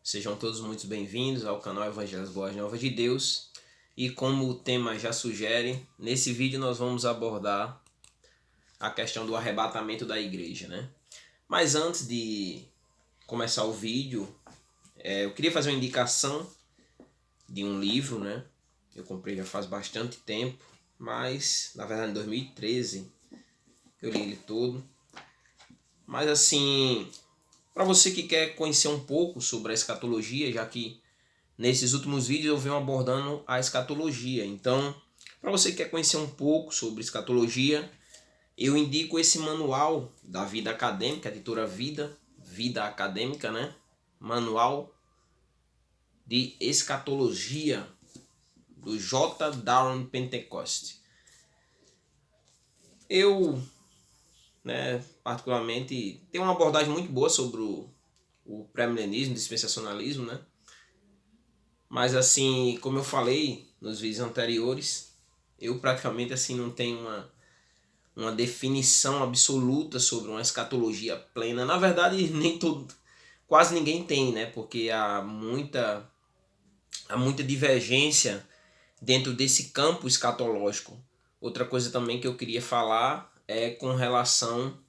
Sejam todos muito bem-vindos ao canal Evangelhos Boas Novas de Deus. E como o tema já sugere, nesse vídeo nós vamos abordar a questão do arrebatamento da igreja, né? Mas antes de começar o vídeo, eu queria fazer uma indicação de um livro, né? Eu comprei já faz bastante tempo, mas na verdade em 2013 eu li ele todo. Mas assim, para você que quer conhecer um pouco sobre a escatologia, já que nesses últimos vídeos eu venho abordando a escatologia. Então, para você que quer conhecer um pouco sobre escatologia, eu indico esse manual da vida acadêmica, editora Vida Acadêmica, né? Manual de escatologia do J. Down Pentecost. Eu, particularmente, tenho uma abordagem muito boa sobre o pré-milenismo, dispensacionalismo, né? Mas assim, como eu falei nos vídeos anteriores, eu praticamente assim não tenho uma definição absoluta sobre uma escatologia plena. Na verdade, quase ninguém tem, né? Porque há muita divergência dentro desse campo escatológico. Outra coisa também que eu queria falar é com relação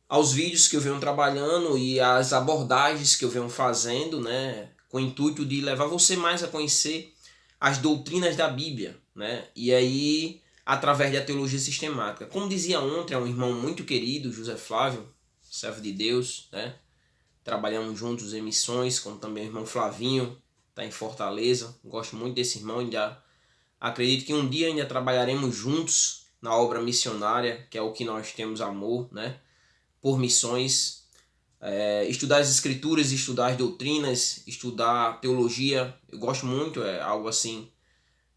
aos vídeos que eu venho trabalhando e as abordagens que eu venho fazendo, né, com o intuito de levar você mais a conhecer as doutrinas da Bíblia, né, e aí através da teologia sistemática. Como dizia ontem, é um irmão muito querido, José Flávio, servo de Deus, né, trabalhamos juntos em missões, como também o irmão Flavinho, está em Fortaleza, gosto muito desse irmão, ainda acredito que um dia ainda trabalharemos juntos na obra missionária, que é o que nós temos amor, né, por missões, estudar as escrituras, estudar as doutrinas, estudar teologia. Eu gosto muito, é algo assim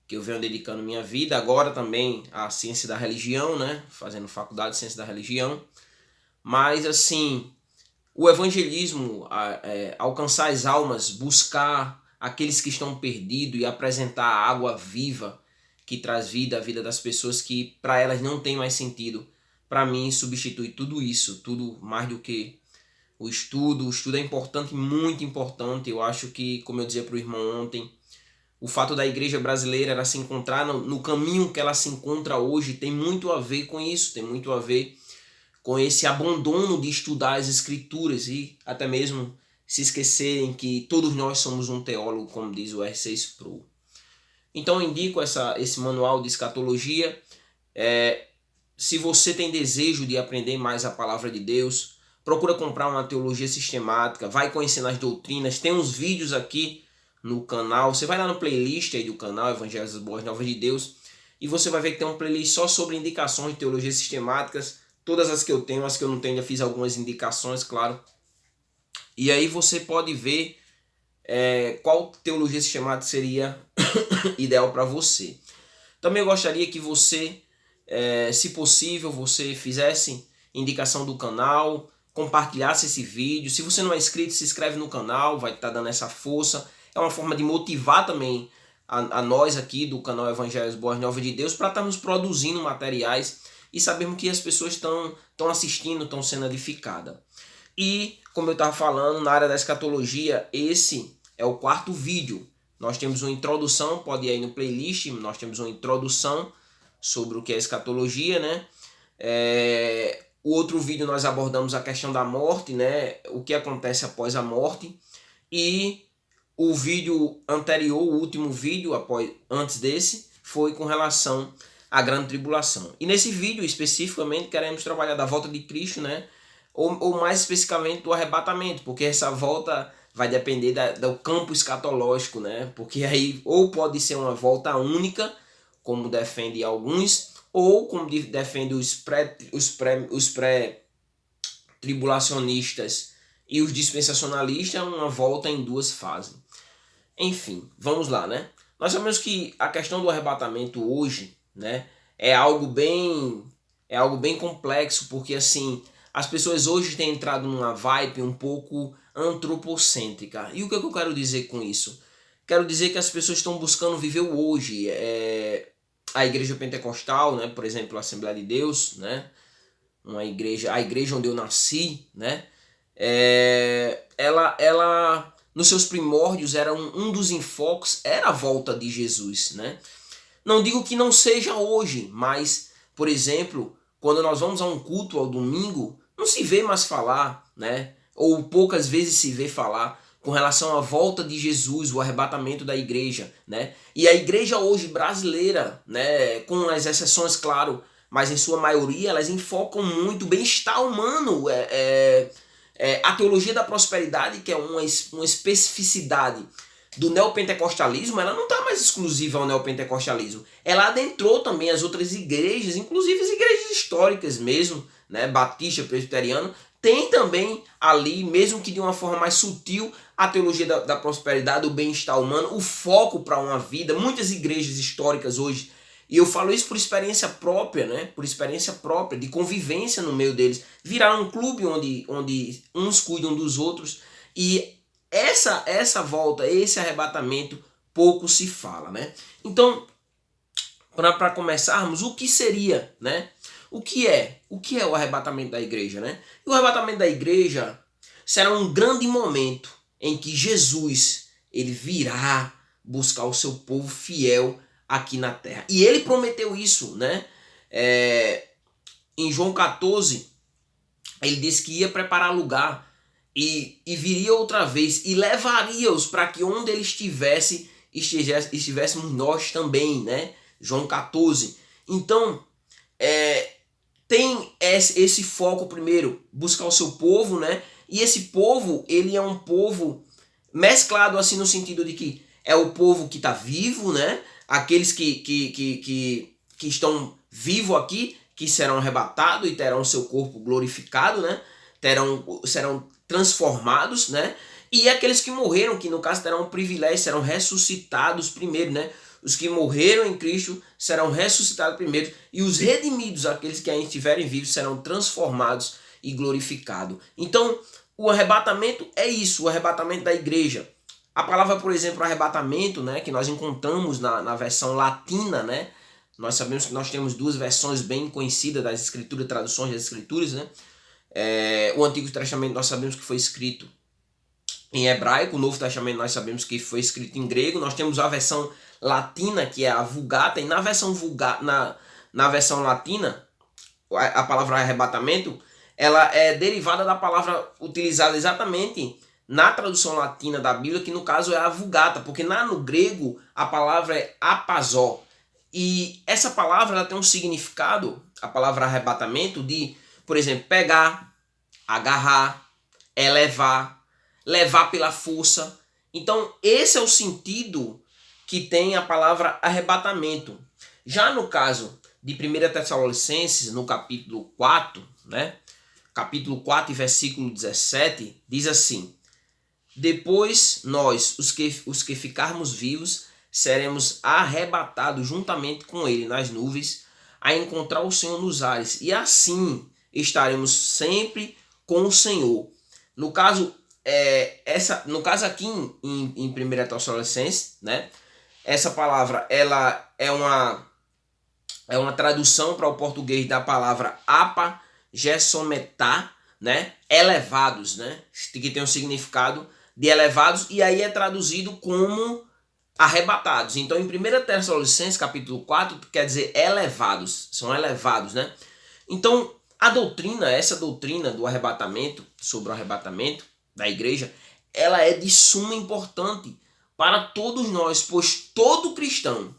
que eu venho dedicando minha vida. Agora também a ciência da religião, né? Fazendo faculdade de ciência da religião. Mas assim, o evangelismo, alcançar as almas, buscar aqueles que estão perdidos e apresentar a água viva que traz vida à vida das pessoas que para elas não tem mais sentido. Para mim, substitui tudo isso, tudo mais do que o estudo. O estudo é importante, muito importante. Eu acho que, como eu dizia para o irmão ontem, o fato da igreja brasileira ela se encontrar no caminho que ela se encontra hoje tem muito a ver com isso, tem muito a ver com esse abandono de estudar as escrituras e até mesmo se esquecerem que todos nós somos um teólogo, como diz o R6 Pro. Então eu indico esse manual de escatologia. Se você tem desejo de aprender mais a palavra de Deus, procura comprar uma teologia sistemática, vai conhecendo as doutrinas, tem uns vídeos aqui no canal, você vai lá no playlist aí do canal Evangelhos Boas Novas de Deus e você vai ver que tem um playlist só sobre indicações de teologias sistemáticas, todas as que eu tenho, as que eu não tenho, já fiz algumas indicações, claro. E aí você pode ver qual teologia sistemática seria ideal para você. Também eu gostaria que você, se possível, você fizesse indicação do canal, compartilhasse esse vídeo. Se você não é inscrito, se inscreve no canal, vai estar dando essa força. É uma forma de motivar também a nós aqui do canal Evangelhos Boas Novas de Deus para estarmos produzindo materiais e sabermos que as pessoas estão assistindo, estão sendo edificadas. E, como eu estava falando, na área da escatologia, esse é o quarto vídeo. Nós temos uma introdução, pode ir aí no playlist, nós temos uma introdução sobre o que é escatologia, né? O outro vídeo nós abordamos a questão da morte, né? O que acontece após a morte. E o vídeo anterior, o último vídeo antes desse, foi com relação à grande tribulação. E nesse vídeo especificamente queremos trabalhar da volta de Cristo, né? Ou mais especificamente do arrebatamento, porque essa volta vai depender do campo escatológico, né? Porque aí ou pode ser uma volta única, como defende alguns, ou como defende os pré-tribulacionistas e os dispensacionalistas, uma volta em duas fases. Enfim, vamos lá, né? Nós sabemos que a questão do arrebatamento hoje, né, é algo bem complexo, porque assim, as pessoas hoje têm entrado numa vibe um pouco antropocêntrica. E o que eu quero dizer com isso? Quero dizer que as pessoas estão buscando viver o hoje. A igreja pentecostal, né, por exemplo, a Assembleia de Deus, né, a igreja onde eu nasci, né, ela nos seus primórdios, era um dos enfoques, era a volta de Jesus, né? Não digo que não seja hoje, mas, por exemplo, quando nós vamos a um culto ao domingo, não se vê mais falar, né? Ou poucas vezes se vê falar com relação à volta de Jesus, o arrebatamento da igreja, né? E a igreja hoje brasileira, né, com as exceções, claro, mas em sua maioria, elas enfocam muito o bem-estar humano, a teologia da prosperidade, que é uma especificidade do neopentecostalismo, ela não está mais exclusiva ao neopentecostalismo. Ela adentrou também as outras igrejas, inclusive as igrejas históricas mesmo, né, batista, presbiteriano, tem também ali, mesmo que de uma forma mais sutil, a teologia da prosperidade, o bem-estar humano, o foco para uma vida. Muitas igrejas históricas hoje, e eu falo isso por experiência própria, né? Por experiência própria, de convivência no meio deles. Viraram um clube onde uns cuidam dos outros. E essa volta, esse arrebatamento, pouco se fala, né? Então, para começarmos, o que seria, né? O que é o arrebatamento da igreja, né? E o arrebatamento da igreja será um grande momento em que Jesus, ele virá buscar o seu povo fiel aqui na terra. E ele prometeu isso, né? Em João 14, ele disse que ia preparar lugar e viria outra vez e levaria-os para que onde ele estivéssemos nós também, né? João 14. Então, tem esse foco primeiro, buscar o seu povo, né? E esse povo, ele é um povo mesclado assim no sentido de que é o povo que está vivo, né? Aqueles que estão vivos aqui, que serão arrebatados e terão seu corpo glorificado, né? Serão transformados, né? E aqueles que morreram, que no caso terão um privilégio, serão ressuscitados primeiro, né? Os que morreram em Cristo serão ressuscitados primeiro, e os redimidos, aqueles que ainda estiverem vivos, serão transformados e glorificados. Então, o arrebatamento é isso, o arrebatamento da igreja. A palavra, por exemplo, arrebatamento, né, que nós encontramos na versão latina, né? Nós sabemos que nós temos duas versões bem conhecidas das escrituras, traduções das escrituras, né? O Antigo Testamento nós sabemos que foi escrito em hebraico, o Novo Testamento nós sabemos que foi escrito em grego. Nós temos a versão latina, que é a Vulgata, e na versão latina, a palavra arrebatamento, ela é derivada da palavra utilizada exatamente na tradução latina da Bíblia, que no caso é a Vulgata, porque no grego a palavra é apazó. E essa palavra ela tem um significado, a palavra arrebatamento, de, por exemplo, pegar, agarrar, elevar, levar pela força. Então, esse é o sentido que tem a palavra arrebatamento. Já no caso de 1 Tessalonicenses, no capítulo 4, né? Capítulo 4 e versículo 17, diz assim: depois nós, os que ficarmos vivos, seremos arrebatados juntamente com ele nas nuvens, a encontrar o Senhor nos ares, e assim estaremos sempre com o Senhor. No caso, aqui em 1 Tessalonicenses, né? Essa palavra ela é uma tradução para o português da palavra apagessometá, né? Elevados, né? Que tem um significado de elevados, e aí é traduzido como arrebatados. Então, em 1 Tessalonicenses, capítulo 4, quer dizer elevados, são elevados, né? Então, essa doutrina do arrebatamento, sobre o arrebatamento da igreja, ela é de suma importância para todos nós, pois todo cristão,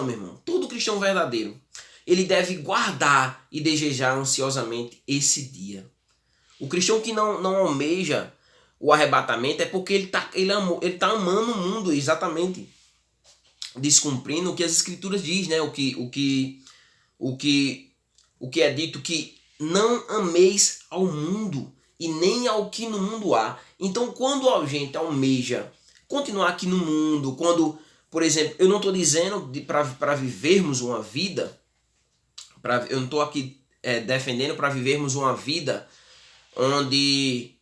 meu irmão, todo cristão verdadeiro, ele deve guardar e desejar ansiosamente esse dia. O cristão que não almeja o arrebatamento é porque ele tá amando o mundo, exatamente, descumprindo o que as escrituras diz, né? O que é dito, que não ameis ao mundo e nem ao que no mundo há. Então, quando a gente almeja continuar aqui no mundo, quando, por exemplo, eu não estou dizendo para vivermos uma vida, eu não estou aqui defendendo para vivermos uma vida onde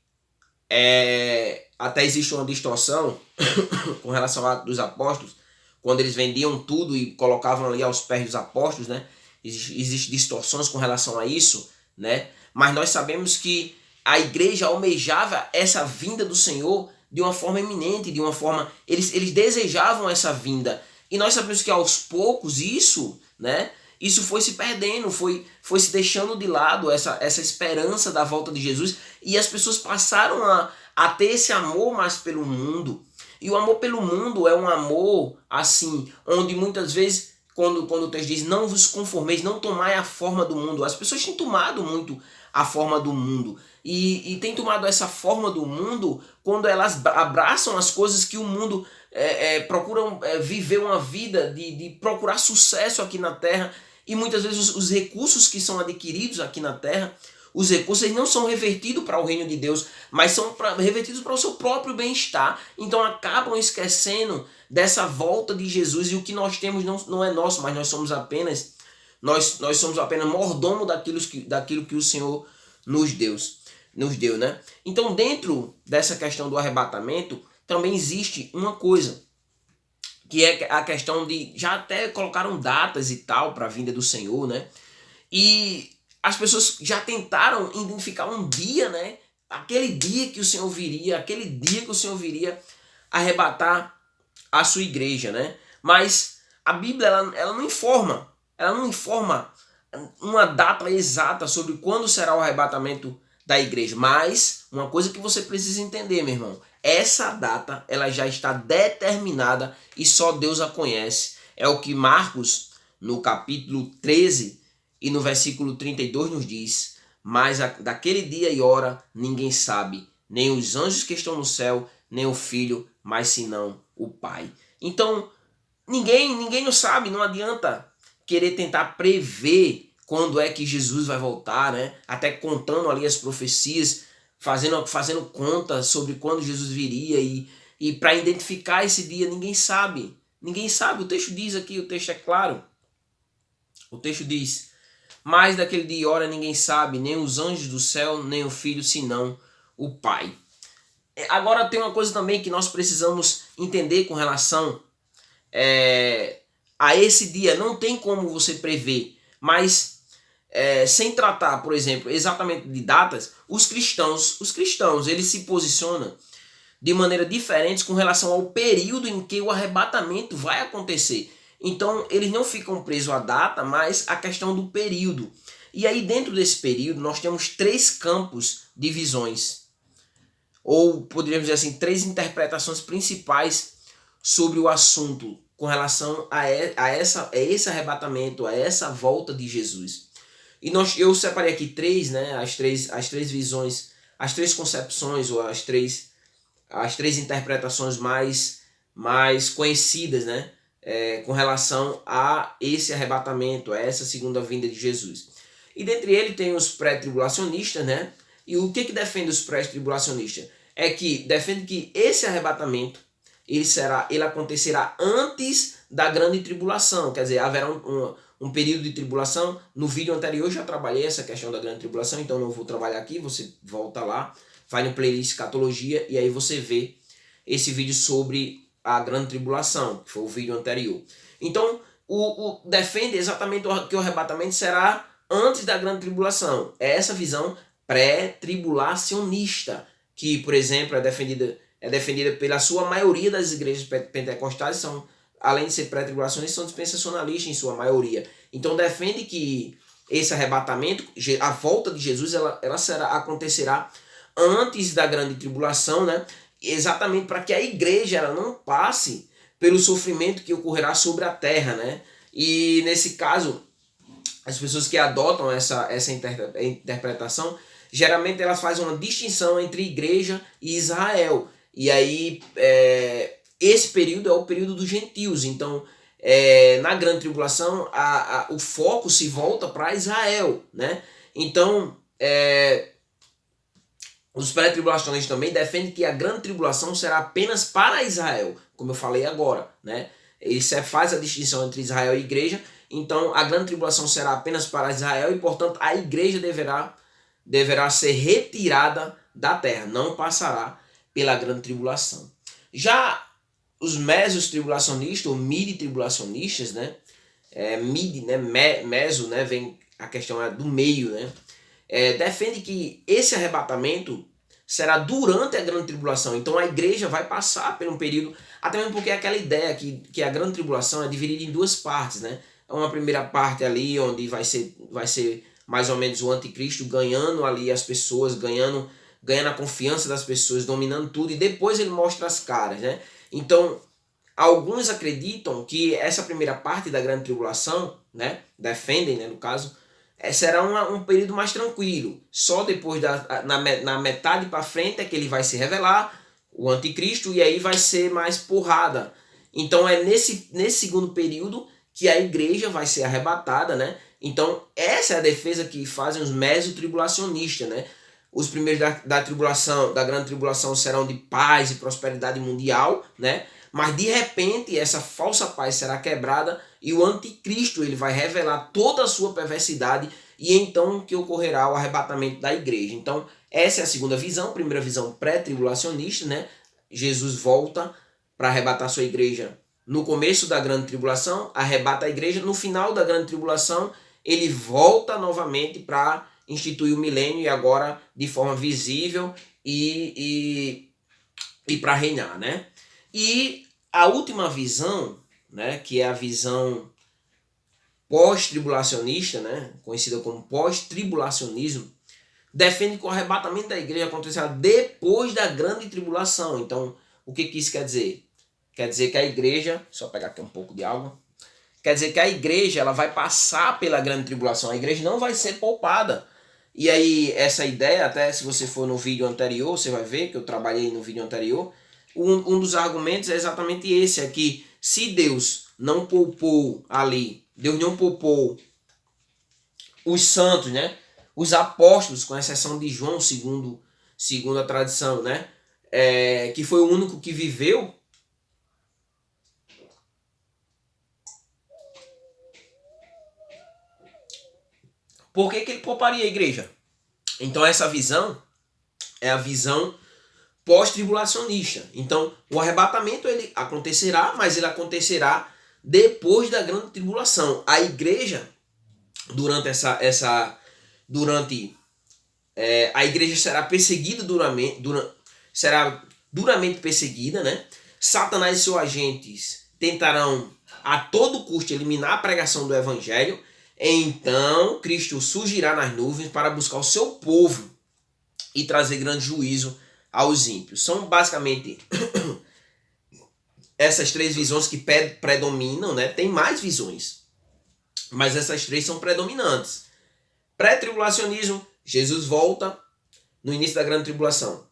até existe uma distorção com relação ao ato dos apóstolos, quando eles vendiam tudo e colocavam ali aos pés dos apóstolos, né? Existem distorções com relação a isso, né? Mas nós sabemos que a igreja almejava essa vinda do Senhor de uma forma eminente, de uma forma... Eles desejavam essa vinda. E nós sabemos que aos poucos isso, né? Isso foi se perdendo, foi se deixando de lado essa esperança da volta de Jesus. E as pessoas passaram a ter esse amor mais pelo mundo. E o amor pelo mundo é um amor, assim, onde muitas vezes, quando o texto diz, não vos conformeis, não tomai a forma do mundo. As pessoas têm tomado muito a forma do mundo. E têm tomado essa forma do mundo quando elas abraçam as coisas que o mundo procuram viver uma vida de procurar sucesso aqui na Terra. E muitas vezes os recursos que são adquiridos aqui na Terra, os recursos eles não são revertidos para o reino de Deus, mas são revertidos para o seu próprio bem-estar. Então acabam esquecendo dessa volta de Jesus, e o que nós temos não é nosso, mas nós somos apenas mordomo daquilo que o Senhor nos deu, né? Então, dentro dessa questão do arrebatamento, também existe uma coisa, que é a questão de... Já até colocaram datas e tal para a vinda do Senhor, né? E as pessoas já tentaram identificar um dia, né? Aquele dia que o Senhor viria arrebatar a sua igreja, né? Mas a Bíblia ela não informa uma data exata sobre quando será o arrebatamento da igreja. Mas uma coisa que você precisa entender, meu irmão, essa data ela já está determinada e só Deus a conhece. É o que Marcos, no capítulo 13 e no versículo 32 nos diz: mas daquele dia e hora ninguém sabe, nem os anjos que estão no céu, nem o Filho, mas senão o Pai. Então, ninguém não sabe, não adianta querer tentar prever quando é que Jesus vai voltar, né? Até contando ali as profecias, fazendo contas sobre quando Jesus viria, e para identificar esse dia ninguém sabe. Ninguém sabe, o texto diz aqui, o texto é claro. O texto diz: mas daquele dia e hora ninguém sabe, nem os anjos do céu, nem o Filho, senão o Pai. Agora tem uma coisa também que nós precisamos entender com relação a esse dia. Não tem como você prever, mas sem tratar, por exemplo, exatamente de datas, os cristãos eles se posicionam de maneira diferente com relação ao período em que o arrebatamento vai acontecer. Então eles não ficam presos à data, mas à questão do período. E aí dentro desse período nós temos 3 campos de visões, ou poderíamos dizer assim, 3 interpretações principais sobre o assunto com relação a esse arrebatamento, a essa volta de Jesus. E eu separei aqui 3, né, as três visões, as 3 concepções, ou as três interpretações mais conhecidas, né, com relação a esse arrebatamento, a essa segunda vinda de Jesus. E dentre eles tem os pré-tribulacionistas, né? E o que defende os pré-tribulacionistas? É que defende que esse arrebatamento ele acontecerá antes da grande tribulação. Quer dizer, haverá um período de tribulação. No vídeo anterior eu já trabalhei essa questão da grande tribulação, então não vou trabalhar aqui, você volta lá, vai no playlist Escatologia e aí você vê esse vídeo sobre a grande tribulação, que foi o vídeo anterior. Então, defende exatamente que o arrebatamento será antes da grande tribulação. É essa visão pré-tribulacionista, que, por exemplo, é defendida pela sua maioria das igrejas pentecostais, além de ser pré-tribulacionistas, são dispensacionalistas em sua maioria. Então defende que esse arrebatamento, a volta de Jesus, ela acontecerá antes da grande tribulação, né? Exatamente para que a igreja ela não passe pelo sofrimento que ocorrerá sobre a terra, né? E nesse caso, as pessoas que adotam essa interpretação, geralmente elas fazem uma distinção entre igreja e Israel. E aí, esse período é o período dos gentios. Então, na grande tribulação, o foco se volta para Israel, né? Então, os pré-tribulacionistas também defendem que a grande tribulação será apenas para Israel, como eu falei agora, né? Ele faz a distinção entre Israel e igreja. Então, a grande tribulação será apenas para Israel e, portanto, a igreja deverá ser retirada da terra, não passará pela grande tribulação. Já os meso-tribulacionistas, ou midi-tribulacionistas, né? Meso, né? Vem a questão do meio, né? Defende que esse arrebatamento será durante a grande tribulação. Então a igreja vai passar por um período, até mesmo porque é aquela ideia que a grande tribulação é dividida em duas partes, né? É uma primeira parte ali onde vai ser mais ou menos o anticristo ganhando ali as pessoas, ganhando a confiança das pessoas, dominando tudo, e depois ele mostra as caras, né? Então, alguns acreditam que essa primeira parte da grande tribulação, né, defendem, né, no caso, será um período mais tranquilo. Só depois, na metade para frente, é que ele vai se revelar, o anticristo, e aí vai ser mais porrada. Então é nesse segundo período que a igreja vai ser arrebatada, né? Então essa é a defesa que fazem os mesotribulacionistas, né? Os primeiros da tribulação, da grande tribulação, serão de paz e prosperidade mundial, né? Mas de repente essa falsa paz será quebrada e o anticristo ele vai revelar toda a sua perversidade, e então que ocorrerá o arrebatamento da igreja. Então essa é a segunda visão, primeira visão pré-tribulacionista, né? Jesus volta para arrebatar sua igreja no começo da grande tribulação, arrebata a igreja, no final da grande tribulação ele volta novamente para instituir o milênio, e agora de forma visível e para reinar, né? E a última visão, né, que é a visão pós-tribulacionista, né, conhecida como pós-tribulacionismo, defende que o arrebatamento da igreja acontecerá depois da grande tribulação. Então, o que isso quer dizer? Quer dizer que a igreja, só pegar aqui um pouco de água, quer dizer que a igreja ela vai passar pela grande tribulação, a igreja não vai ser poupada. E aí, essa ideia, até se você for no vídeo anterior, você vai ver que eu trabalhei no vídeo anterior, um dos argumentos é exatamente esse, é que se Deus não poupou ali, Deus não poupou os santos, né? Os apóstolos, com exceção de João, segundo a tradição, né? Que foi o único que viveu. Por que ele pouparia a igreja? Então essa visão é a visão pós-tribulacionista. Então o arrebatamento ele acontecerá, mas ele acontecerá depois da grande tribulação. A igreja, durante a igreja será perseguida será duramente perseguida, né? Satanás e seus agentes tentarão a todo custo eliminar a pregação do evangelho. Então Cristo surgirá nas nuvens para buscar o seu povo e trazer grande juízo aos ímpios. São basicamente essas três visões que predominam, né? Tem mais visões, mas essas três são predominantes. Pré-tribulacionismo, Jesus volta no início da grande tribulação.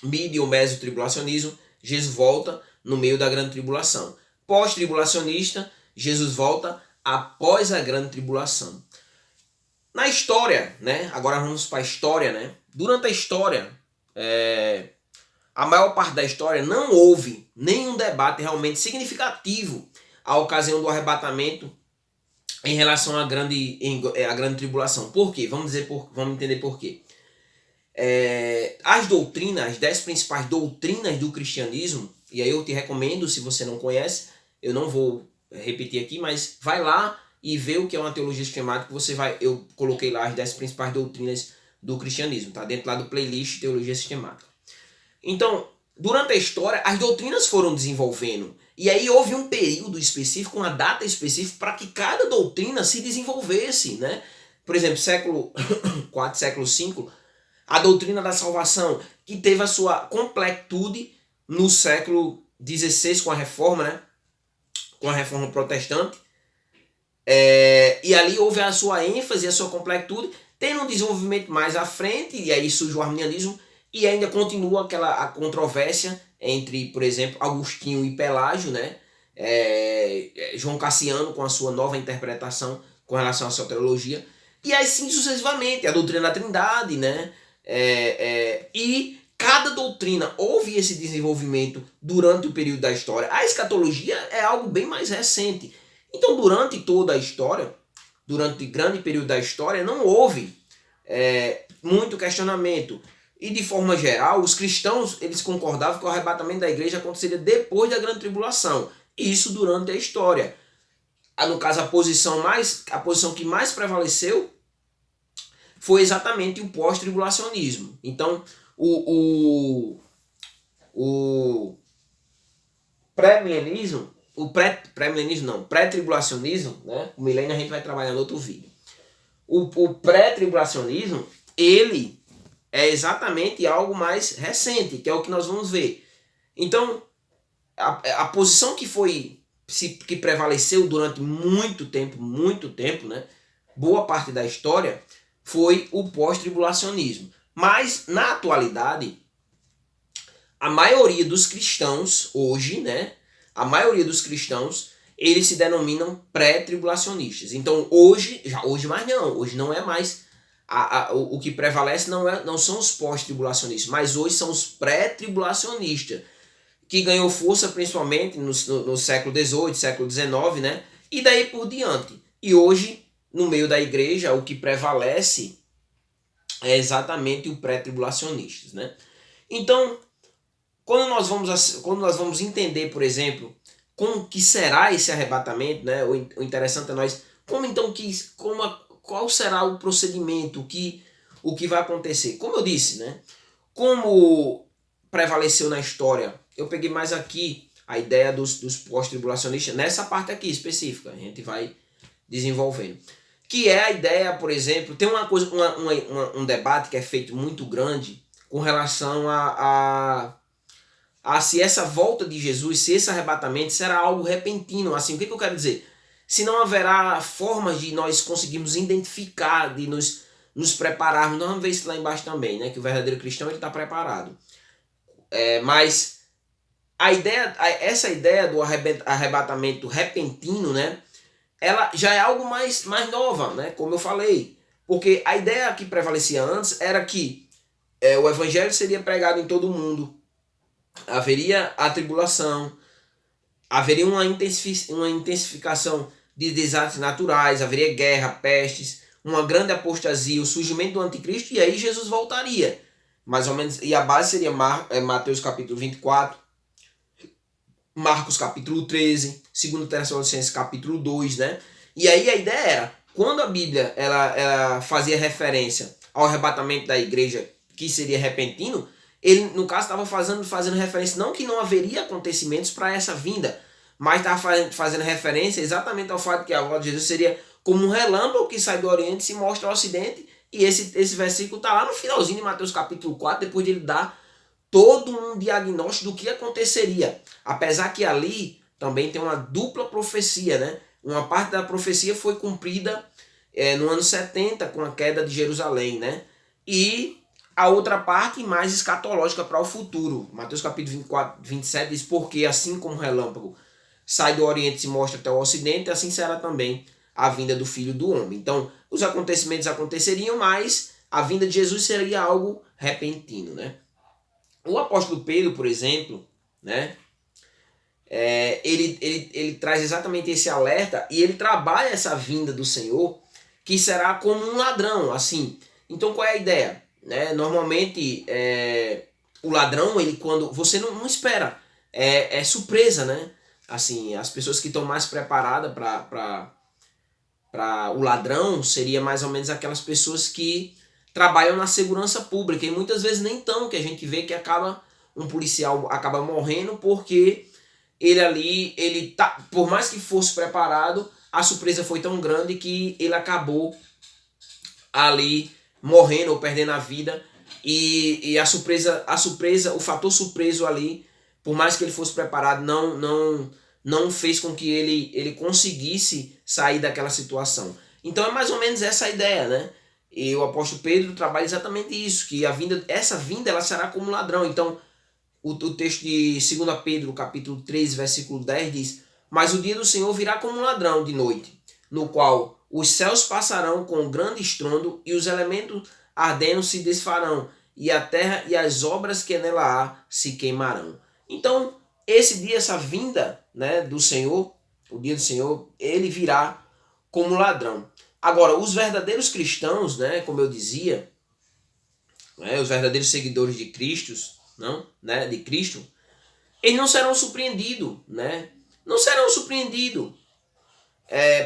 Mid ou mesotribulacionismo, Jesus volta no meio da grande tribulação. Pós-tribulacionista, Jesus volta após a grande tribulação. Na história, né? Agora vamos para a história, né? Durante a história, a maior parte da história não houve nenhum debate realmente significativo à ocasião do arrebatamento em relação à grande tribulação. Por quê? Vamos entender por quê. As 10 principais doutrinas do cristianismo, e aí eu te recomendo, se você não conhece, eu não vou repetir aqui, mas vai lá e vê o que é uma teologia sistemática. Eu coloquei lá as 10 principais doutrinas do cristianismo, tá? Dentro lá do playlist Teologia Sistemática. Então, durante a história, as doutrinas foram desenvolvendo. E aí houve um período específico, uma data específica para que cada doutrina se desenvolvesse, né? Por exemplo, século IV, século V, a doutrina da salvação, que teve a sua completude no século XVI com a reforma, né? Com a reforma protestante. E ali houve a sua ênfase, a sua completude, tendo um desenvolvimento mais à frente, e aí surge o arminianismo, e ainda continua a controvérsia entre, por exemplo, Agostinho e Pelágio, né? João Cassiano com a sua nova interpretação com relação à soteriologia, e assim sucessivamente, a doutrina da Trindade, né? E cada doutrina houve esse desenvolvimento durante o período da história. A escatologia é algo bem mais recente. Então, durante toda a história, durante grande período da história, não houve muito questionamento. E de forma geral, os cristãos eles concordavam que o arrebatamento da igreja aconteceria depois da grande tribulação. Isso durante a história. No caso, a posição que mais prevaleceu foi exatamente o pós-tribulacionismo. Então, o, o pré-milenismo, pré-milenismo não, pré-tribulacionismo, né? O milênio a gente vai trabalhar no outro vídeo. O pré-tribulacionismo, ele é exatamente algo mais recente, que é o que nós vamos ver. Então, a posição que prevaleceu durante muito tempo, né? Boa parte da história, foi o pós-tribulacionismo. Mas, na atualidade, a maioria dos cristãos hoje, né? A maioria dos cristãos, eles se denominam pré-tribulacionistas. Então, hoje não é mais o que prevalece não são os pós-tribulacionistas, mas hoje são os pré-tribulacionistas, que ganhou força principalmente no século XVIII, século XIX, né? E daí por diante. E hoje, no meio da igreja, o que prevalece é exatamente o pré-tribulacionistas, né? Então, quando nós vamos entender, por exemplo, como que será esse arrebatamento, né? O interessante é nós, qual será o procedimento, o que vai acontecer. Como eu disse, né? Como prevaleceu na história, eu peguei mais aqui a ideia dos pós-tribulacionistas, nessa parte aqui específica, a gente vai desenvolvendo. Que é a ideia, por exemplo, tem um debate que é feito muito grande com relação a se essa volta de Jesus, se esse arrebatamento será algo repentino. Assim, o que eu quero dizer? Se não haverá formas de nós conseguirmos identificar, de nos prepararmos. Nós vamos ver isso lá embaixo também, né? Que o verdadeiro cristão está preparado. Mas essa ideia do arrebatamento repentino, né? Ela já é algo mais nova, né? Como eu falei. Porque a ideia que prevalecia antes era que o evangelho seria pregado em todo mundo. Haveria a tribulação, haveria uma intensificação de desastres naturais, haveria guerra, pestes, uma grande apostasia, o surgimento do anticristo, e aí Jesus voltaria. Mais ou menos, e a base seria Mateus capítulo 24, Marcos capítulo 13, 2 Tessalonicenses capítulo 2, né? E aí a ideia era, quando a Bíblia ela fazia referência ao arrebatamento da igreja, que seria repentino, ele, no caso, estava fazendo referência, não que não haveria acontecimentos para essa vinda, mas estava fazendo referência exatamente ao fato que a volta de Jesus seria como um relâmpago que sai do Oriente e se mostra ao Ocidente, e esse versículo está lá no finalzinho de Mateus capítulo 4, depois de ele dar todo um diagnóstico do que aconteceria. Apesar que ali também tem uma dupla profecia, né? Uma parte da profecia foi cumprida no ano 70, com a queda de Jerusalém, né? E a outra parte mais escatológica para o futuro. Mateus capítulo 24, 27 diz, porque assim como o relâmpago sai do Oriente e se mostra até o Ocidente, assim será também a vinda do Filho do Homem. Então, os acontecimentos aconteceriam, mas a vinda de Jesus seria algo repentino, né? O apóstolo Pedro, por exemplo, né? Ele traz exatamente esse alerta e ele trabalha essa vinda do Senhor, que será como um ladrão, assim. Então, qual é a ideia? Normalmente o ladrão, ele quando você não espera, é surpresa, né? Assim, as pessoas que estão mais preparadas para o ladrão seria mais ou menos aquelas pessoas que trabalham na segurança pública, e muitas vezes nem tão, que a gente vê que um policial acaba morrendo porque ele tá, por mais que fosse preparado, a surpresa foi tão grande que ele acabou ali morrendo ou perdendo a vida, e a surpresa, o fator surpreso ali, por mais que ele fosse preparado, não fez com que ele conseguisse sair daquela situação. Então é mais ou menos essa a ideia, né? E o apóstolo Pedro trabalha exatamente isso, que essa vinda ela será como um ladrão. Então o texto de 2 Pedro, capítulo 3, versículo 10 diz, mas o dia do Senhor virá como um ladrão de noite, no qual os céus passarão com grande estrondo e os elementos ardendo se desfarão, e a terra e as obras que nela há se queimarão. Então, esse dia, essa vinda, né, do Senhor, o dia do Senhor, ele virá como ladrão. Agora, os verdadeiros cristãos, né, como eu dizia, né, os verdadeiros seguidores de Cristo, de Cristo, eles não serão surpreendidos, né? Não serão surpreendidos.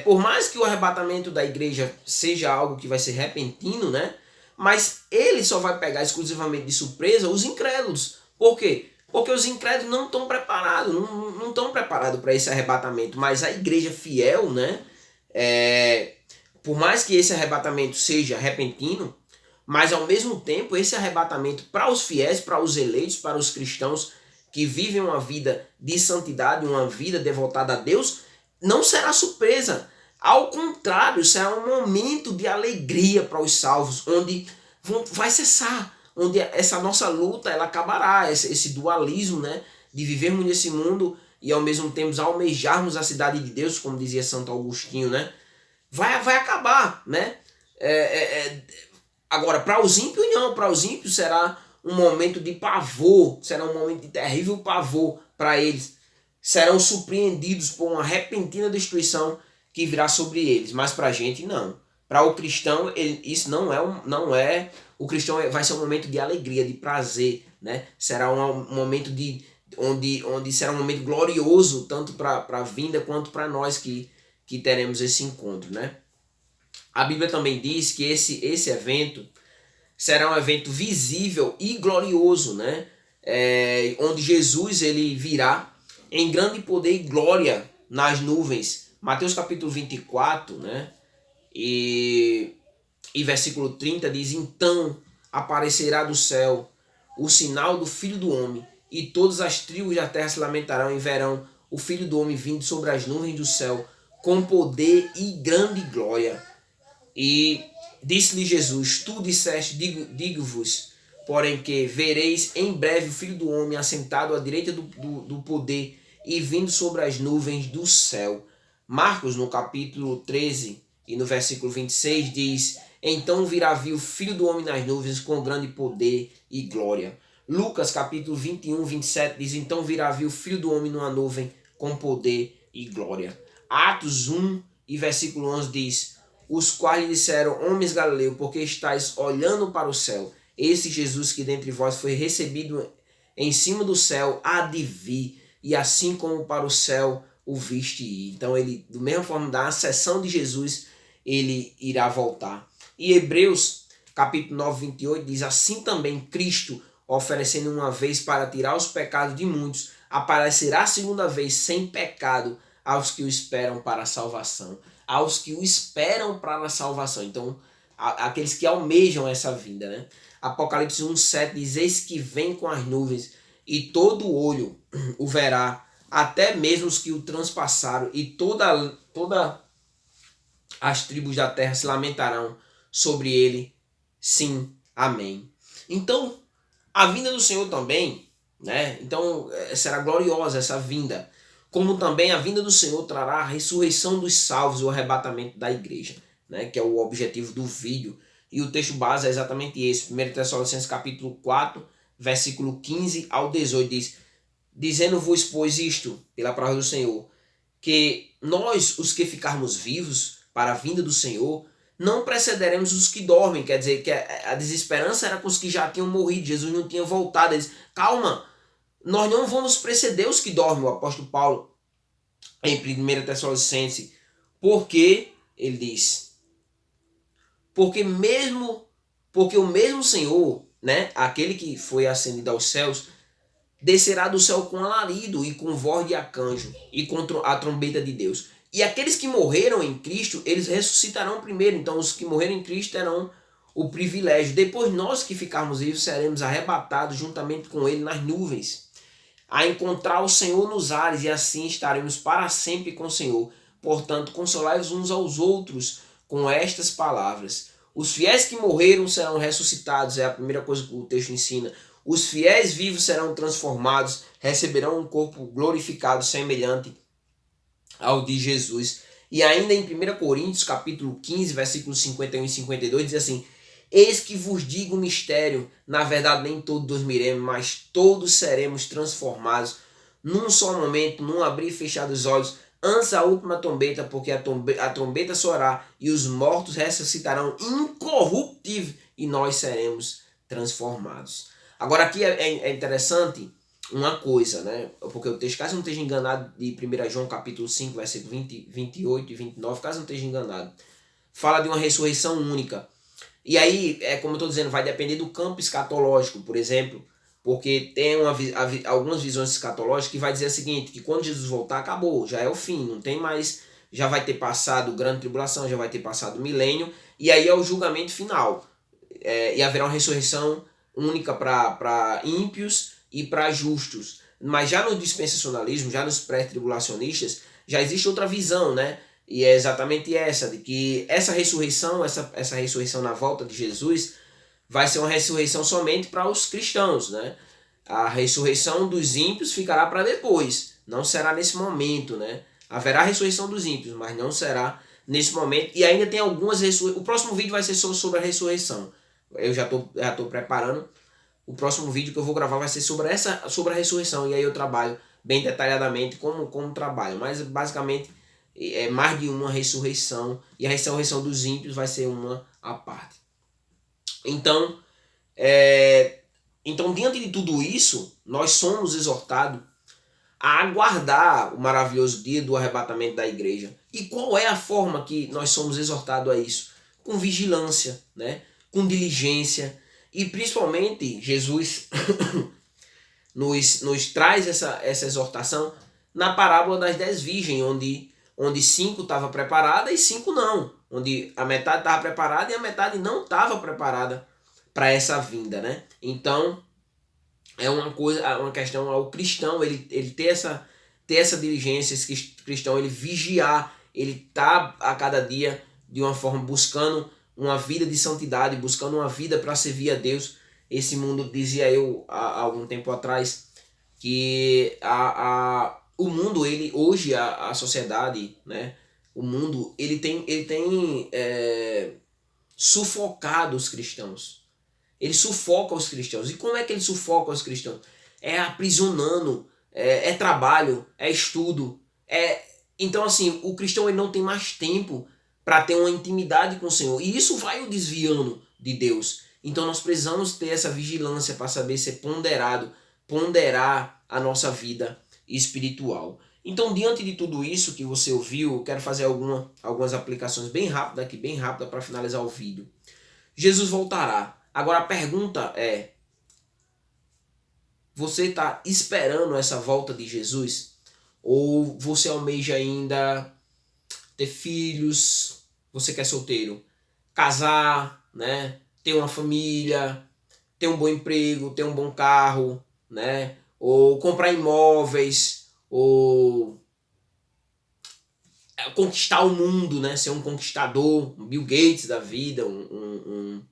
Por mais que o arrebatamento da igreja seja algo que vai ser repentino, né? Mas ele só vai pegar exclusivamente de surpresa os incrédulos. Por quê? Porque os incrédulos não estão preparados, não estão preparados para esse arrebatamento. Mas a igreja fiel, né? Por mais que esse arrebatamento seja repentino, mas ao mesmo tempo esse arrebatamento para os fiéis, para os eleitos, para os cristãos que vivem uma vida de santidade, uma vida devotada a Deus, não será surpresa. Ao contrário, será um momento de alegria para os salvos, onde vai cessar, onde essa nossa luta ela acabará, esse dualismo, né, de vivermos nesse mundo e ao mesmo tempo almejarmos a cidade de Deus, como dizia Santo Agostinho, né, vai acabar, né? Agora, para os ímpios não, para os ímpios será um momento de pavor, será um momento de terrível pavor para eles. Serão surpreendidos por uma repentina destruição que virá sobre eles, mas para a gente não. Para o cristão, isso não é. O cristão vai ser um momento de alegria, de prazer, né? Será um momento onde será um momento glorioso, tanto para a vinda quanto para nós que teremos esse encontro, né? A Bíblia também diz que esse evento será um evento visível e glorioso, né? Onde Jesus ele virá em grande poder e glória nas nuvens. Mateus capítulo 24, né? E versículo 30 diz: então aparecerá do céu o sinal do Filho do Homem, e todas as tribos da terra se lamentarão e verão o Filho do Homem vindo sobre as nuvens do céu com poder e grande glória. E disse-lhe Jesus: tu disseste, digo-vos, porém que vereis em breve o Filho do Homem assentado à direita do poder e vindo sobre as nuvens do céu. Marcos, no capítulo 13 e no versículo 26, diz: então virá vir o Filho do Homem nas nuvens com grande poder e glória. Lucas, capítulo 21, 27, diz: então virá vir o Filho do Homem numa nuvem com poder e glória. Atos 1 e versículo 11 diz: os quais lhe disseram: homens galileus, porque estáis olhando para o céu? Esse Jesus que dentre vós foi recebido em cima do céu há de vir, e assim como para o céu o viste ir. Então ele, do mesma forma da ascensão de Jesus, ele irá voltar. E Hebreus capítulo 9, 28 diz: assim também Cristo, oferecendo uma vez para tirar os pecados de muitos, aparecerá segunda vez sem pecado aos que o esperam para a salvação. Aos que o esperam para a salvação. Então, aqueles que almejam essa vinda, né? Apocalipse 1:7 diz: eis que vem com as nuvens, e todo olho o verá, até mesmo os que o transpassaram, e toda as tribos da terra se lamentarão sobre ele. Sim, amém. Então, a vinda do Senhor também, né? Então, será gloriosa essa vinda. Como também a vinda do Senhor trará a ressurreição dos salvos e o arrebatamento da igreja, né? Que é o objetivo do vídeo. E o texto base é exatamente esse. 1 Tessalonicenses capítulo 4, versículo 15 ao 18 diz: dizendo-vos, pois, isto, pela palavra do Senhor, que nós, os que ficarmos vivos para a vinda do Senhor, não precederemos os que dormem. Quer dizer, que a desesperança era com os que já tinham morrido. Jesus não tinha voltado. Eles, calma, nós não vamos preceder os que dormem, o apóstolo Paulo, em 1 Tessalonicenses, porque, ele diz, porque o mesmo Senhor, né, aquele que foi ascendido aos céus, descerá do céu com alarido e com voz de arcanjo e com a trombeta de Deus. E aqueles que morreram em Cristo, eles ressuscitarão primeiro. Então os que morreram em Cristo terão o privilégio. Depois nós que ficarmos vivos seremos arrebatados juntamente com ele nas nuvens, a encontrar o Senhor nos ares, e assim estaremos para sempre com o Senhor. Portanto, consolai-vos uns aos outros com estas palavras. Os fiéis que morreram serão ressuscitados, é a primeira coisa que o texto ensina. Os fiéis vivos serão transformados, receberão um corpo glorificado semelhante ao de Jesus. E ainda em 1 Coríntios, capítulo 15, versículos 51 e 52, diz assim: eis que vos digo um mistério, na verdade nem todos dormiremos, mas todos seremos transformados num só momento, num abrir e fechar dos olhos, antes a última trombeta, porque a trombeta soará e os mortos ressuscitarão incorruptíveis e nós seremos transformados. Agora aqui é interessante uma coisa, né? Porque o texto, caso não esteja enganado, de 1 João capítulo 5, versículo 20, 28 e 29, caso não esteja enganado, fala de uma ressurreição única. E aí, como eu estou dizendo, vai depender do campo escatológico, por exemplo, porque tem algumas visões escatológicas que vai dizer o seguinte, que quando Jesus voltar, acabou, já é o fim, não tem mais, já vai ter passado grande tribulação, já vai ter passado o milênio, e aí é o julgamento final. E haverá uma ressurreição única para ímpios e para justos. Mas já no dispensacionalismo, já nos pré-tribulacionistas, já existe outra visão, né? E é exatamente essa, de que essa ressurreição, essa ressurreição na volta de Jesus, vai ser uma ressurreição somente para os cristãos, né? A ressurreição dos ímpios ficará para depois, não será nesse momento, né? Haverá a ressurreição dos ímpios, mas não será nesse momento. E ainda tem algumas ressurreições. O próximo vídeo vai ser sobre a ressurreição. Eu já tô preparando. O próximo vídeo que eu vou gravar vai ser sobre a ressurreição. E aí eu trabalho bem detalhadamente como trabalho. Mas basicamente é mais de uma ressurreição. E a ressurreição dos ímpios vai ser uma à parte. Então, diante de tudo isso, nós somos exortados a aguardar o maravilhoso dia do arrebatamento da igreja. E qual é a forma que nós somos exortados a isso? Com vigilância, né? Com diligência. E principalmente, Jesus nos traz essa exortação na parábola das 10 virgens, onde 5 estavam preparadas e 5 não. Onde a metade estava preparada e a metade não estava preparada para essa vinda, né? Então, é uma questão ao cristão, ele ter essa diligência, esse cristão, ele vigiar, ele tá a cada dia de uma forma buscando uma vida de santidade, buscando uma vida para servir a Deus. Esse mundo, dizia eu há algum tempo atrás, que o mundo, ele hoje, a sociedade, né, o mundo, ele tem sufocado os cristãos. Ele sufoca os cristãos. E como é que ele sufoca os cristãos? É aprisionando, é trabalho, é estudo. Então, assim, o cristão ele não tem mais tempo para ter uma intimidade com o Senhor. E isso vai o desviando de Deus. Então, nós precisamos ter essa vigilância para saber ser ponderar a nossa vida espiritual. Então, diante de tudo isso que você ouviu, eu quero fazer algumas aplicações bem rápidas para finalizar o vídeo. Jesus voltará. Agora a pergunta é, você está esperando essa volta de Jesus? Ou você almeja ainda ter filhos, você que é solteiro, casar, né? Ter uma família, ter um bom emprego, ter um bom carro, né? Ou comprar imóveis, ou conquistar o mundo, né? Ser um conquistador, um Bill Gates da vida, um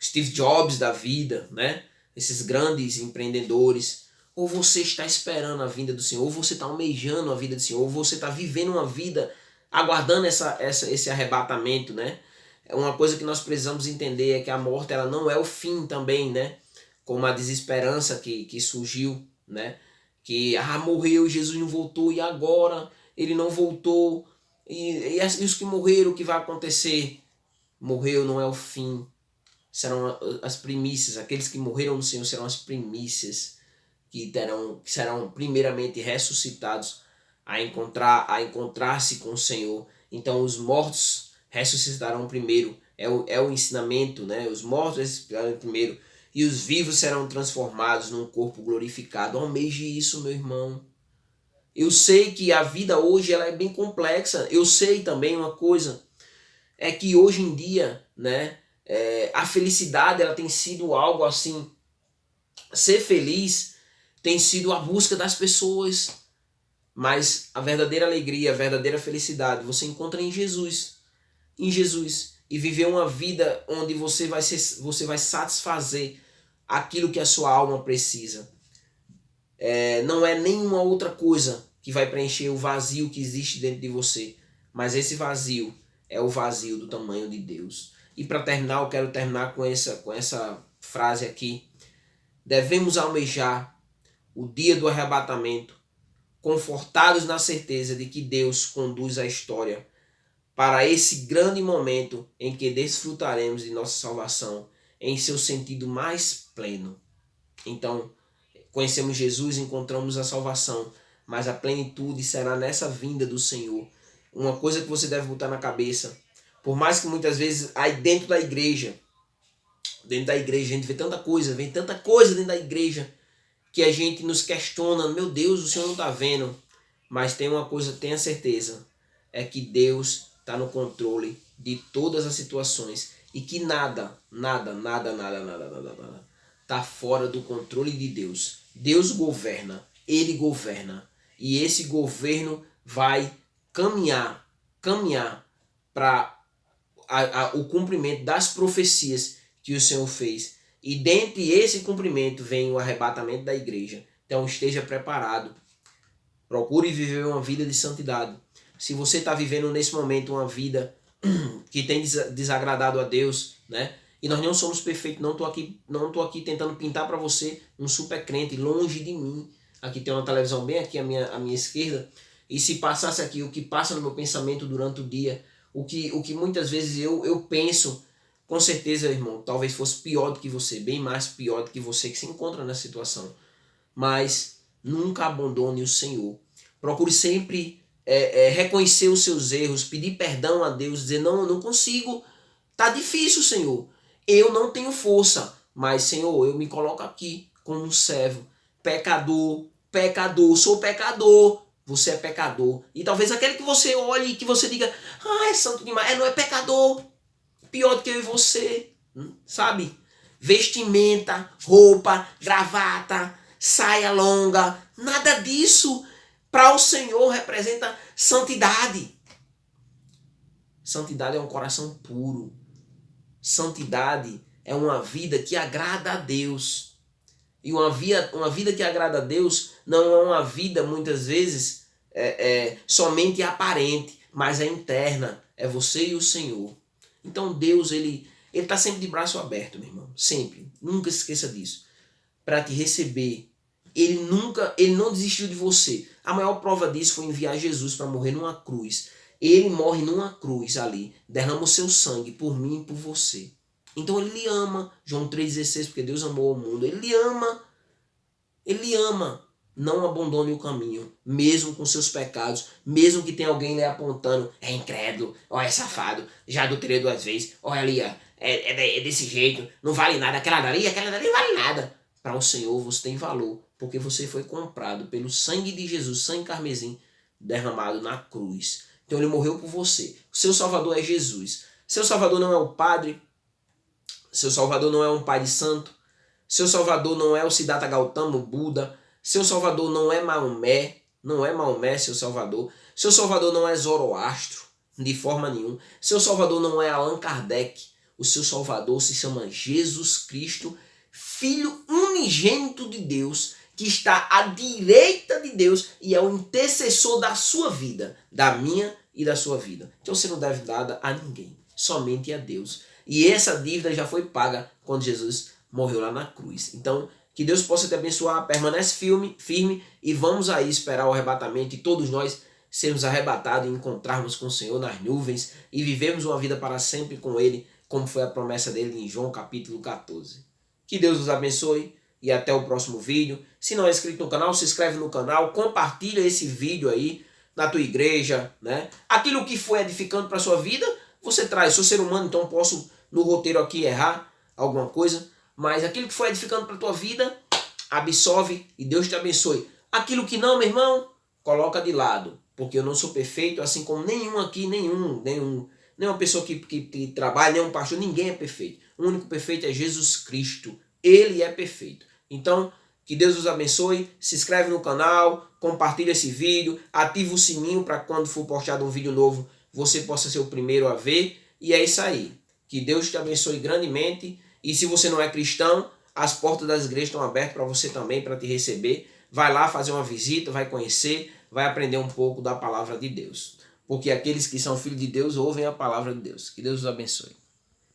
Steve Jobs da vida, né? Esses grandes empreendedores. Ou você está esperando a vinda do Senhor, ou você está almejando a vida do Senhor, ou você está vivendo uma vida aguardando esse arrebatamento, né? Uma coisa que nós precisamos entender é que a morte ela não é o fim também, né? Como a desesperança que surgiu, né? Que morreu, Jesus não voltou, e agora ele não voltou, e os que morreram, o que vai acontecer? Morreu não é o fim. Serão as primícias, aqueles que morreram no Senhor serão as primícias que serão primeiramente ressuscitados a encontrar-se com o Senhor. Então os mortos ressuscitarão primeiro, é o ensinamento, né? Os mortos ressuscitarão primeiro e os vivos serão transformados num corpo glorificado. Almeje isso, meu irmão. Eu sei que a vida hoje ela é bem complexa. Eu sei também uma coisa, é que hoje em dia, né? A felicidade ela tem sido algo assim, ser feliz tem sido a busca das pessoas, mas a verdadeira alegria, a verdadeira felicidade você encontra em Jesus, e viver uma vida onde você vai satisfazer aquilo que a sua alma precisa. Não é nenhuma outra coisa que vai preencher o vazio que existe dentro de você, mas esse vazio é o vazio do tamanho de Deus. E para terminar, eu quero terminar com essa frase aqui. Devemos almejar o dia do arrebatamento, confortados na certeza de que Deus conduz a história para esse grande momento em que desfrutaremos de nossa salvação em seu sentido mais pleno. Então, conhecemos Jesus, encontramos a salvação, mas a plenitude será nessa vinda do Senhor. Uma coisa que você deve botar na cabeça, por mais que muitas vezes aí dentro da igreja Dentro da igreja a gente vê tanta coisa, vem tanta coisa dentro da igreja que a gente nos questiona, meu Deus, o Senhor não está vendo. Mas tem uma coisa, tenha certeza, é que Deus está no controle de todas as situações e que nada está fora do controle de Deus. Deus governa, Ele governa e esse governo vai caminhar para o cumprimento das profecias que o Senhor fez. E dentre esse cumprimento vem o arrebatamento da igreja. Então esteja preparado. Procure viver uma vida de santidade. Se você está vivendo nesse momento uma vida que tem desagradado a Deus, né? E nós não somos perfeitos, não estou aqui tentando pintar para você um super crente, longe de mim. Aqui tem uma televisão bem aqui à minha esquerda. E se passasse aqui o que passa no meu pensamento durante o dia, o que muitas vezes eu penso, com certeza, irmão, talvez fosse pior do que você, bem mais pior do que você que se encontra nessa situação. Mas nunca abandone o Senhor. Procure sempre reconhecer os seus erros, pedir perdão a Deus, dizer, não, eu não consigo, tá difícil, Senhor. Eu não tenho força, mas, Senhor, eu me coloco aqui como um servo, pecador, sou pecador, você é pecador. E talvez aquele que você olhe e que você diga, é santo demais, não é pecador, pior do que eu e você, sabe? Vestimenta, roupa, gravata, saia longa, nada disso para o Senhor representa santidade. Santidade é um coração puro. Santidade é uma vida que agrada a Deus. E uma vida que agrada a Deus não é uma vida, muitas vezes, somente aparente, mas é interna. É você e o Senhor. Então Deus, ele está sempre de braço aberto, meu irmão. Sempre. Nunca se esqueça disso. Para te receber. Ele não desistiu de você. A maior prova disso foi enviar Jesus para morrer numa cruz. Ele morre numa cruz ali, derrama o seu sangue por mim e por você. Então ele lhe ama. João 3,16, porque Deus amou o mundo. Ele lhe ama. Ele ama. Não abandone o caminho, mesmo com seus pecados, mesmo que tenha alguém lhe apontando, é incrédulo, ó, é safado, já adulterei 2 vezes, olha ali, ó, é desse jeito, não vale nada, aquela dali não vale nada. Para o Senhor você tem valor, porque você foi comprado pelo sangue de Jesus, sangue carmesim, derramado na cruz. Então ele morreu por você. O seu Salvador é Jesus. Seu Salvador não é o Padre, seu Salvador não é um Pai de Santo, seu Salvador não é o Siddhartha Gautama, o Buda, seu Salvador não é Maomé, seu Salvador. Seu Salvador não é Zoroastro, de forma nenhuma. Seu Salvador não é Allan Kardec. O seu Salvador se chama Jesus Cristo, Filho unigênito de Deus, que está à direita de Deus e é o intercessor da sua vida, da minha e da sua vida. Então você não deve nada a ninguém, somente a Deus. E essa dívida já foi paga quando Jesus morreu lá na cruz. Então, que Deus possa te abençoar, permanece firme e vamos aí esperar o arrebatamento e todos nós sermos arrebatados e encontrarmos com o Senhor nas nuvens e vivemos uma vida para sempre com Ele, como foi a promessa dele em João capítulo 14. Que Deus nos abençoe e até o próximo vídeo. Se não é inscrito no canal, se inscreve no canal, compartilha esse vídeo aí na tua igreja, né? Aquilo que foi edificante para a sua vida, você traz. Sou ser humano, então posso no roteiro aqui errar alguma coisa, mas aquilo que foi edificando para a tua vida, absorve e Deus te abençoe. Aquilo que não, meu irmão, coloca de lado, porque eu não sou perfeito, assim como nenhum aqui, nenhuma pessoa que trabalha, nenhum pastor, ninguém é perfeito. O único perfeito é Jesus Cristo. Ele é perfeito. Então, que Deus os abençoe, se inscreve no canal, compartilha esse vídeo, ativa o sininho para quando for postado um vídeo novo, você possa ser o primeiro a ver. E é isso aí. Que Deus te abençoe grandemente. E se você não é cristão, as portas das igrejas estão abertas para você também, para te receber. Vai lá fazer uma visita, vai conhecer, vai aprender um pouco da palavra de Deus. Porque aqueles que são filhos de Deus ouvem a palavra de Deus. Que Deus os abençoe.